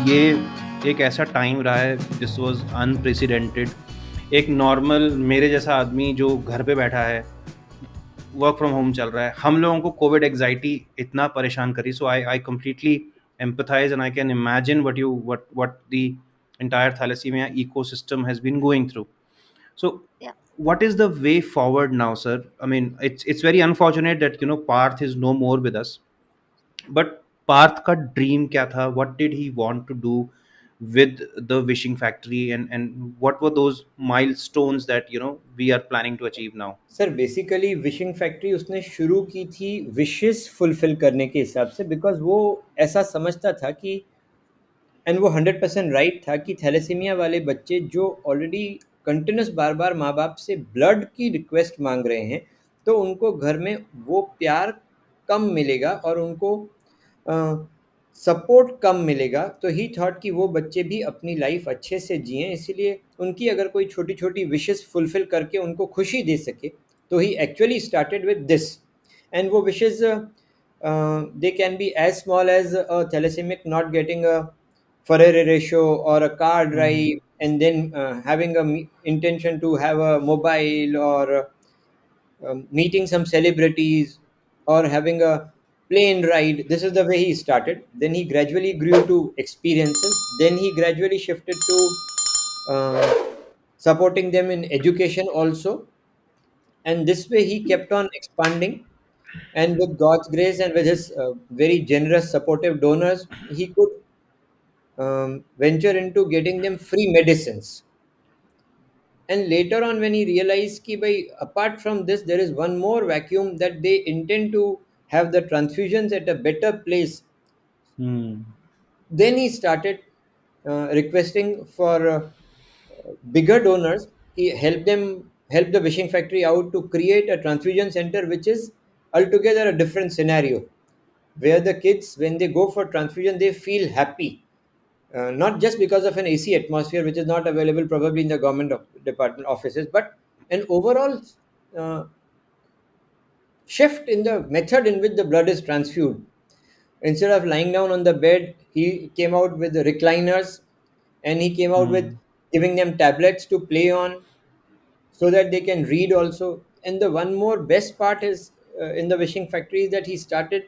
ये एक ऐसा टाइम रहा है, दिस वाज़ अनप्रेसिडेंटेड। एक नॉर्मल मेरे जैसा आदमी जो घर पे बैठा है, वर्क फ्रॉम होम चल रहा है, हम लोगों को कोविड एंग्ज़ायटी इतना परेशान करी, so I completely empathise and I can imagine what the entire thalassemia ecosystem has been going through. So, Yeah. what is the way forward now, sir? I mean, it's very unfortunate that Parth is no more with us. But Parth का dream क्या था? What did he want to do with the wishing factory, and what were those milestones that we are planning to achieve now? Sir basically wishing factory उसने शुरू की थी wishes fulfil करने के हिसाब से, बिकॉज वो ऐसा समझता था कि, एंड वो 100% राइट था, कि थैलेसीमिया वाले बच्चे जो ऑलरेडी कंटिन्यूस बार बार माँ बाप से ब्लड की रिक्वेस्ट मांग रहे हैं, तो उनको घर में वो प्यार कम मिलेगा और उनको सपोर्ट कम मिलेगा। तो ही थॉट कि वो बच्चे भी अपनी लाइफ अच्छे से जिएं, इसीलिए उनकी अगर कोई छोटी छोटी विशेस फुलफिल करके उनको खुशी दे सके, तो ही actually started with this. And वो wishes they can be as small as a thalassemia not getting a Ferrari ratio or a car Hmm. drive, and then having a intention to have a mobile, or meeting some celebrities, or having a plane ride. This is the way he started. Then he gradually grew to experiences. Then he gradually shifted to supporting them in education also. And this way he kept on expanding. And with God's grace and with his very generous, supportive donors, he could venture into getting them free medicines. And later on, when he realized that by apart from this, there is one more vacuum, that they intend to have the transfusions at a better place, Hmm. then he started requesting for bigger donors. He helped the wishing factory out to create a transfusion center, which is altogether a different scenario, where the kids, when they go for transfusion, they feel happy, not just because of an AC atmosphere, which is not available probably in the government department offices, but an overall uh, shift in the method in which the blood is transfused. Instead of lying down on the bed, he came out with the recliners, and he came out with Hmm. giving them tablets to play on, so that they can read also. And the one more best part is, in the wishing factory, is that he started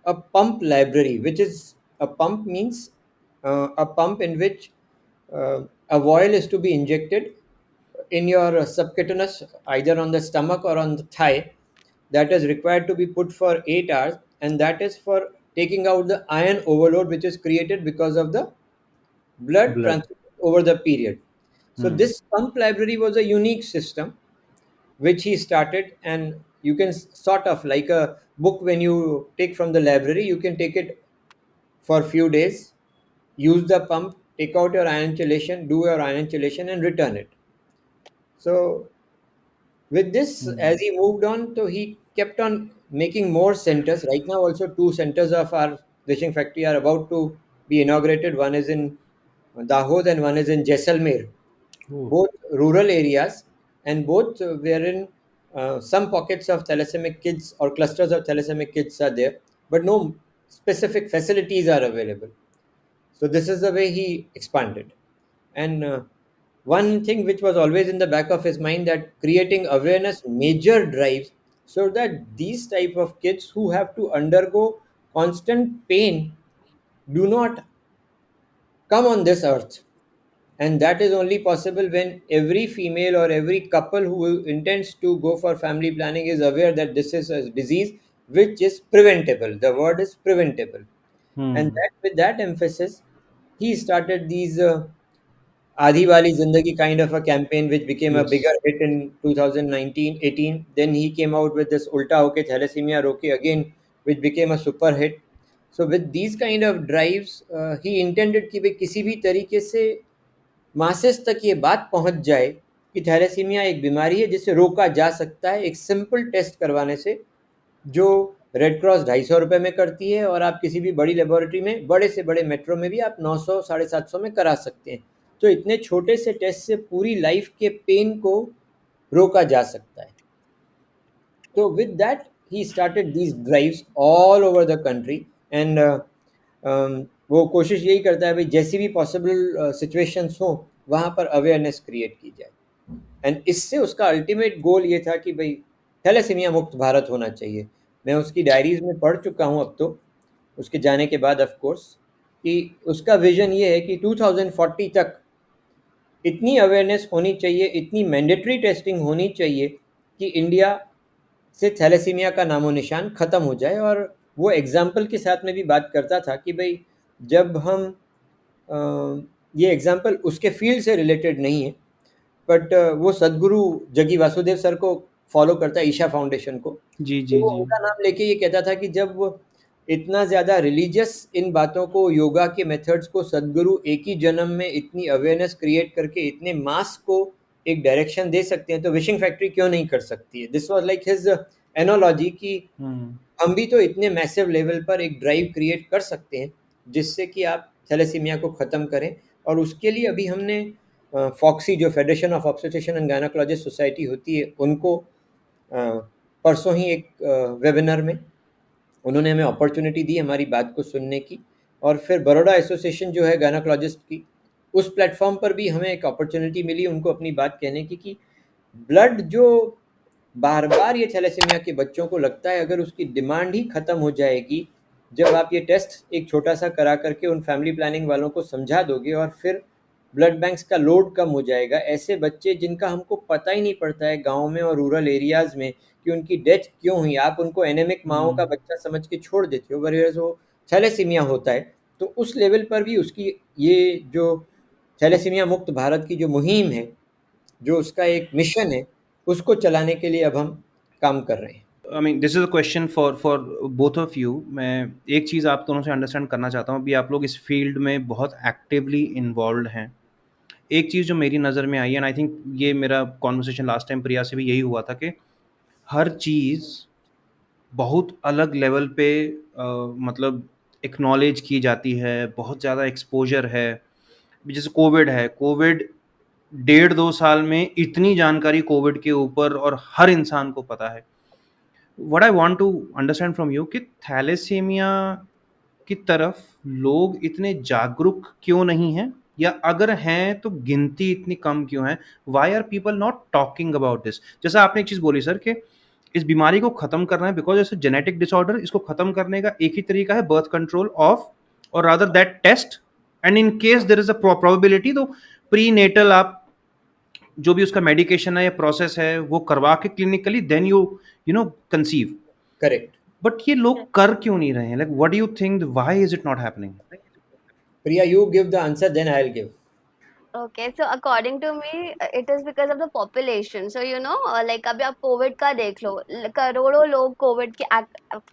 a pump library, which is, a pump means a pump in which a vial is to be injected in your subcutaneous, either on the stomach or on the thigh, that is required to be put for 8 hours, and that is for taking out the iron overload which is created because of the blood Blood. transfusion over the period. So Hmm. this pump library was a unique system which he started. And you can sort of like a book, when you take from the library, you can take it for few days, use the pump, take out your ion chelation, do your ion chelation, and return it. So with this, as Hmm. he moved on, so he kept on making more centers. Right now also two centers of our wishing factory are about to be inaugurated. One is in Dahod and one is in Jaisalmer, Oh. both rural areas, and both wherein some pockets of thalassemia kids or clusters of thalassemia kids are there, but no specific facilities are available. So this is the way he expanded. And one thing which was always in the back of his mind, that creating awareness major drives, so that these type of kids who have to undergo constant pain do not come on this earth. And that is only possible when every female or every couple who intends to go for family planning is aware that this is a disease which is preventable. The word is preventable. And Hmm. that, with that emphasis, he started these Aadhi Wali Zindagi kind of a campaign, which became a bigger Yes. hit in 2019-18. Then he came out with this Ulta Hoke Thalassemia Roke again, which became a super hit. So with these kind of drives, he intended कि भाई किसी भी तरीके से masses तक ये बात पहुंच जाए कि थैलेसीमिया एक बीमारी है जिसे रोका जा सकता है एक सिंपल टेस्ट करवाने से, जो रेड क्रॉस 250 रुपये में करती है, और आप किसी भी बड़ी लेबोरेटरी में, बड़े से बड़े मेट्रो में भी आप 900 750 में करा सकते हैं। तो इतने छोटे से टेस्ट से पूरी लाइफ के पेन को रोका जा सकता है। So with that, he started these drives all over the country, and वो कोशिश यही करता है भाई जैसी भी पॉसिबल सिचुएशंस हो वहाँ पर अवेयरनेस क्रिएट की जाए। एंड इससे उसका अल्टीमेट गोल ये था कि भाई थैलेसीमिया मुक्त भारत होना चाहिए। मैं उसकी डायरीज में पढ़ चुका हूँ अब तो, उसके जाने के बाद ऑफ कोर्स, कि उसका विजन ये है कि 2040 तक इतनी अवेयरनेस होनी चाहिए, इतनी मैंडेटरी टेस्टिंग होनी चाहिए कि इंडिया से थैलेसीमिया का नामो निशान ख़त्म हो जाए। और वो एग्ज़ाम्पल के साथ में भी बात करता था कि भाई जब हम ये एग्ज़ाम्पल उसके फील्ड से रिलेटेड नहीं है, बट वो सदगुरु जग्गी वासुदेव सर को फॉलो करता है, ईशा फाउंडेशन को। जी, तो जी, वो जी। उनका नाम लेके ये कहता था कि जब वो इतना ज़्यादा रिलीजियस इन बातों को, योगा के मेथड्स को सदगुरु एक ही जन्म में इतनी अवेयरनेस क्रिएट करके इतने मास को एक डायरेक्शन दे सकते हैं, तो विशिंग फैक्ट्री क्यों नहीं कर सकती है। This was like his analogy कि हुँ। हम भी तो इतने मैसिव लेवल पर एक ड्राइव क्रिएट कर सकते हैं जिससे कि आप थैलेसीमिया को ख़त्म करें। और उसके लिए अभी हमने फॉक्सी, जो federation of obstetrician and gynaecologist society होती है, उनको परसों ही एक वेबिनार में उन्होंने हमें अपॉर्चुनिटी दी हमारी बात को सुनने की। और फिर बड़ौदा एसोसिएशन जो है गायनेकोलॉजिस्ट की, उस प्लेटफॉर्म पर भी हमें एक अपॉर्चुनिटी मिली उनको अपनी बात कहने की कि ब्लड जो बार बार ये थैलेसीमिया के बच्चों को लगता है अगर उसकी डिमांड ही ख़त्म हो जाएगी, जब आप ये टेस्ट एक छोटा सा करा करके उन फैमिली प्लानिंग वालों को समझा दोगे और फिर ब्लड बैंक्स का लोड कम हो जाएगा। ऐसे बच्चे जिनका हमको पता ही नहीं पड़ता है गांव में और रूरल एरियाज़ में कि उनकी डेथ क्यों हुई, आप उनको एनेमिक माओं का हुँ। बच्चा समझ के छोड़ देते हो, वरीज वो थैलेसीमिया होता है। तो उस लेवल पर भी उसकी ये जो थैलेसीमिया मुक्त भारत की जो मुहिम है, जो उसका एक मिशन है, उसको चलाने के लिए अब हम काम कर रहे हैं। I mean this is a question for both of you. मैं एक चीज़ आप दोनों से अंडरस्टैंड करना चाहता हूँ, अभी आप लोग इस फील्ड में बहुत एक्टिवली इन्वॉल्व्ड हैं। एक चीज़ जो मेरी नज़र में आई, एंड आई थिंक ये मेरा कन्वर्सेशन लास्ट टाइम प्रिया से भी यही हुआ था, कि हर चीज़ बहुत अलग लेवल पे मतलब एक्नॉलेज की जाती है, बहुत ज़्यादा एक्सपोज़र है। जैसे कोविड है, कोविड डेढ़ 2 साल में इतनी जानकारी कोविड के ऊपर और हर इंसान को पता है। What I want to understand from you कि थैलेसीमिया की तरफ लोग इतने जागरूक क्यों नहीं हैं? या अगर हैं तो गिनती इतनी कम क्यों है? Why are people not talking about this? जैसा आपने एक चीज़ बोली सर, कि इस बीमारी को खत्म करना है because it's a genetic disorder, इसको खत्म करने का एक ही तरीका है, बर्थ कंट्रोल ऑफ और rather that test, and in case there is a probability तो प्रीनेटल आप जो भी उसका मेडिकेशन है या प्रोसेस है वो करवा के clinically then you know conceive. Correct. But ये लोग कर क्यों नहीं रहे हैं? Like what do you think, why is it not happening? Priya, you give the answer then I will give. Okay, so according to me, it is because of the population. So like अभी आप Covid का देख लो, करोड़ों लोग Covid के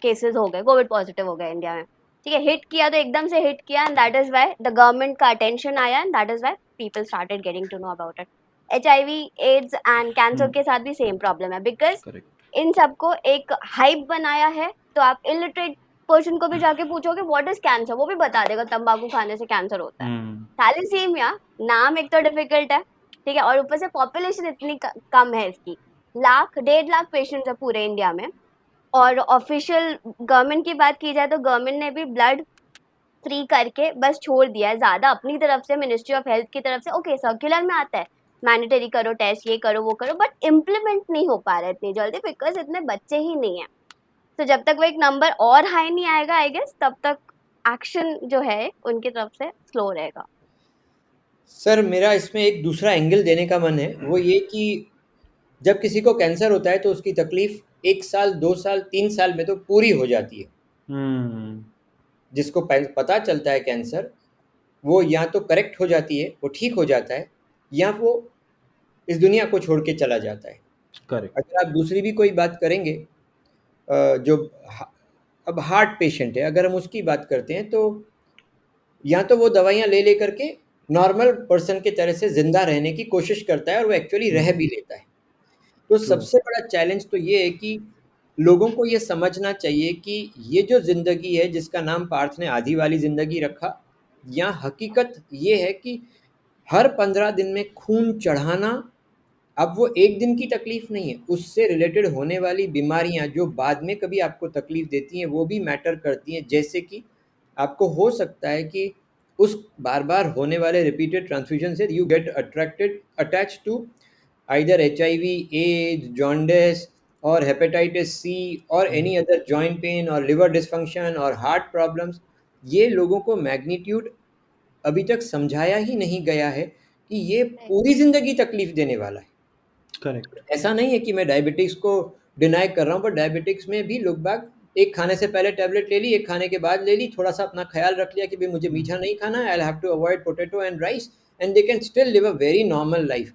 cases हो गए, Covid positive हो गए इंडिया में। ठीक है, हिट किया तो एकदम से हिट किया, and that is why the government का अटेंशन आया, and that is why people started getting to know about it. HIV, AIDS and cancer के साथ भी सेम प्रॉब्लम है, बिकॉज करेक्ट। इन सबको एक हाइप बनाया है। तो आप इलिटरेट पर्सन को भी जाके पूछोगे व्हाट इज कैंसर, वो भी बता देगा तंबाकू खाने से कैंसर होता है। हम्म। थैलेसीमिया नाम एक तो डिफिकल्ट है, ठीक है, और ऊपर से पॉपुलेशन इतनी कम है इसकी, लाख 1.5 लाख पेशेंट्स है पूरे इंडिया में। और ऑफिशियल गवर्नमेंट की बात की जाए तो गवर्नमेंट ने भी ब्लड फ्री करके बस छोड़ दिया है, ज्यादा अपनी तरफ से मिनिस्ट्री ऑफ हेल्थ की तरफ से ओके सर्कुलर में आता है मैंडेटरी करो टेस्ट, ये करो वो करो, बट इम्प्लीमेंट नहीं हो पा रहा है इतनी जल्दी बिकॉज इतने बच्चे ही नहीं है। तो जब तक वो एक नंबर और हाई नहीं आएगा आई गेस, तब तक एक्शन जो है उनकी तरफ से स्लो रहेगा। सर, मेरा इसमें एक दूसरा एंगल देने का मन है, वो ये कि जब किसी को कैंसर होता है तो उसकी तकलीफ 1 साल, 2 साल, 3 साल में तो पूरी हो जाती है। हम्म। जिसको पता चलता है कैंसर, वो या तो करेक्ट हो जाती है, वो ठीक हो जाता है, या वो इस दुनिया को छोड़ के चला जाता है। करेक्ट। अगर आप दूसरी भी कोई बात करेंगे, जो अब हार्ट पेशेंट है, अगर हम उसकी बात करते हैं, तो या तो वो दवाइयाँ ले लेकर के नॉर्मल पर्सन के तरह से ज़िंदा रहने की कोशिश करता है और वो एक्चुअली रह भी लेता है। तो ट्रू। सबसे बड़ा चैलेंज तो ये है कि लोगों को ये समझना चाहिए कि ये जो ज़िंदगी है, जिसका नाम पार्थ ने आधी वाली ज़िंदगी रखा, या हकीकत ये है कि हर 15 दिन में खून चढ़ाना, अब वो एक दिन की तकलीफ नहीं है, उससे रिलेटेड होने वाली बीमारियां जो बाद में कभी आपको तकलीफ देती हैं वो भी मैटर करती हैं। जैसे कि आपको हो सकता है कि उस बार-बार होने वाले रिपीटेड ट्रांसफ्यूजन से you get attached to either HIV, AIDS, jaundice और हेपेटाइटिस सी और एनी अदर जॉइंट पेन और लिवर डिस्फंक्शन और हार्ट प्रॉब्लम्स। ये लोगों को मैग्नीट्यूड अभी तक समझाया ही नहीं गया है कि ये पूरी ज़िंदगी तकलीफ देने वाला है। करेक्ट। ऐसा नहीं है कि मैं डायबिटिक्स को डिनाई कर रहा हूँ, पर डायबिटिक्स में भी लोग बाग एक खाने से पहले टैबलेट ले ली, एक खाने के बाद ले ली, थोड़ा-सा अपना ख्याल रख लिया कि भई मुझे मीठा नहीं खाना है, I will have to avoid potato and rice, and they can still live a very normal life.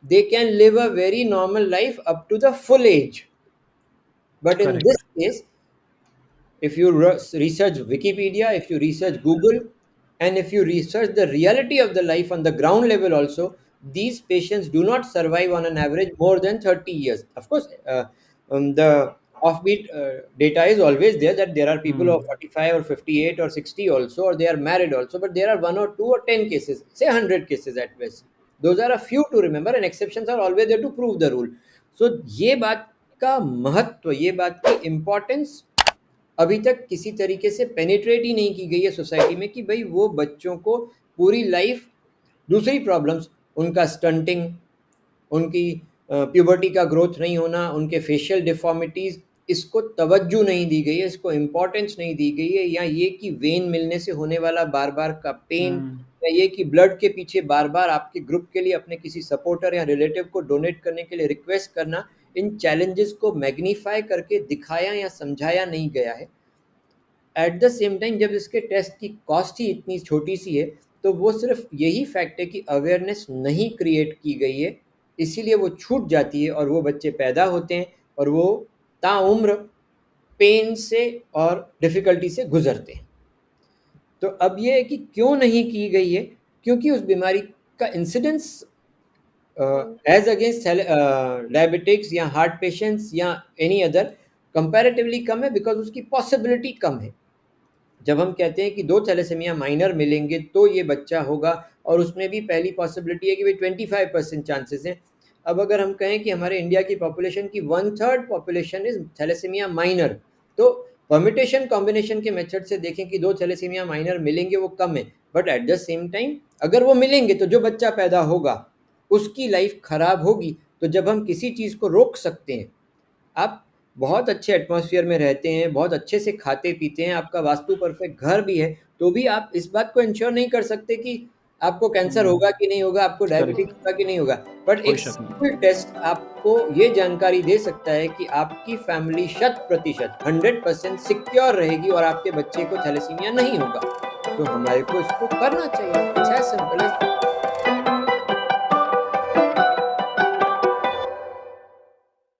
They can live a very normal life up to the full age. But in correct. this case, if you research Wikipedia, if you research Google, and if you research the reality of the life on the ground level also, these patients do not survive on an average more than 30 years. Of course, the offbeat data is always there that there are people who are 45 or 58 or 60 also, or they are married also, but there are 1 or 2 or 10 cases, say 100 cases at best. Those are a few to remember, and exceptions are always there to prove the rule. So ये बात का महत्व, ये बात की importance अभी तक किसी तरीके से पेनिट्रेट ही नहीं की गई है सोसाइटी में कि भाई वो बच्चों को पूरी लाइफ दूसरी प्रॉब्लम्स, उनका स्टंटिंग, उनकी प्यूबर्टी का ग्रोथ नहीं होना, उनके फेशियल डिफॉर्मिटीज़, इसको तवज्जो नहीं दी गई है, इसको इम्पोर्टेंस नहीं दी गई है, या ये कि वेन मिलने से होने वाला बार-बार का पेन, या ये कि ब्लड के पीछे बार-बार आपके ग्रुप के लिए अपने किसी सपोर्टर या रिलेटिव को डोनेट करने के लिए रिक्वेस्ट करना, इन चैलेंजेस को मैग्नीफाई करके दिखाया या समझाया नहीं गया है। एट द सेम टाइम जब इसके टेस्ट की कॉस्ट ही इतनी छोटी सी है, तो वो सिर्फ यही फैक्ट है कि अवेयरनेस नहीं क्रिएट की गई है, इसीलिए वो छूट जाती है और वो बच्चे पैदा होते हैं और वो ताउम्र पेन से और डिफ़िकल्टी से गुज़रते हैं। तो अब ये है कि क्यों नहीं की गई है, क्योंकि उस बीमारी का इंसिडेंस एज अगेंस्ट डायबिटिक्स या हार्ट पेशेंट्स या एनी अदर कंपैरेटिवली कम है, बिकॉज उसकी पॉसिबिलिटी कम है। जब हम कहते हैं कि 2 थैलेसीमिया माइनर मिलेंगे तो ये बच्चा होगा, और उसमें भी पहली पॉसिबिलिटी है कि भाई 25% चांसेस हैं। अब अगर हम कहें कि हमारे इंडिया की पॉपुलेशन की 1/3 पॉपुलेशन इज थैलेसीमिया माइनर, तो परमिटेशन कॉम्बिनेशन के मेथड से देखें कि 2 थैलेसीमिया माइनर मिलेंगे वो कम है, but at the same time अगर वो मिलेंगे तो जो बच्चा पैदा होगा उसकी लाइफ खराब होगी। तो जब हम किसी चीज़ को रोक सकते हैं, आप बहुत अच्छे एटमॉस्फेयर में रहते हैं, बहुत अच्छे से खाते-पीते हैं, आपका वास्तु परफेक्ट घर भी है, तो भी आप इस बात को इंश्योर नहीं कर सकते कि आपको कैंसर होगा कि नहीं होगा, आपको डायबिटिक्स होगा कि नहीं होगा। बट कोई एक शक नहीं। सिंपल टेस्ट आपको ये जानकारी दे सकता है कि आपकी फैमिली 100% 100% सिक्योर रहेगी और आपके बच्चे को थैलेसीमिया नहीं होगा। तो हमारे को इसको करना चाहिए। It's as simple